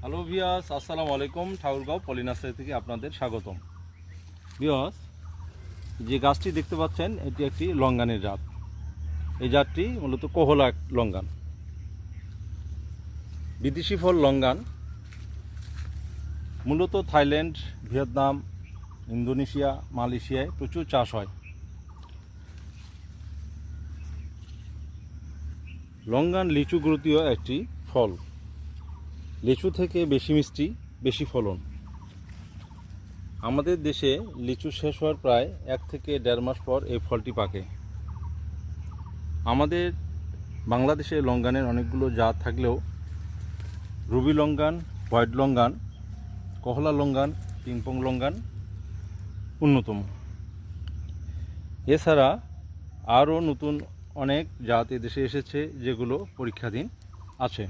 Hello viewers, আসসালামু আলাইকুম। ঠাকুরগাঁও পলিনার্সারি থেকে আপনাদের স্বাগতম। ভিউয়ার্স, যে গাছটি দেখতে পাচ্ছেন এটি একটি লঙ্গানের জাত। এই জাতটি মূলত কোহলা লঙ্গান, বিদেশি ফল লঙ্গান। মূলত থাইল্যান্ড, ভিয়েতনাম, ইন্দোনেশিয়া, মালয়েশিয়ায় প্রচুর চাষ হয়। লঙ্গান লিচু গ্রুপীয় একটি ফল। লিচু থেকে বেশি মিষ্টি, বেশি ফলন। আমাদের দেশে লিচু শেষ হওয়ার প্রায় 1 থেকে 1.5 মাস পর এই ফলটি পাকে। আমাদের বাংলাদেশে লঙ্গানের অনেকগুলো জাত থাকলেও রুবি লঙ্গান, হোয়াইট লঙ্গান, কহলা লঙ্গান, পিংপং লঙ্গান অন্যতম। এছাড়া আরও নতুন অনেক জাত এদেশে এসেছে যেগুলো পরীক্ষাধীন আছে।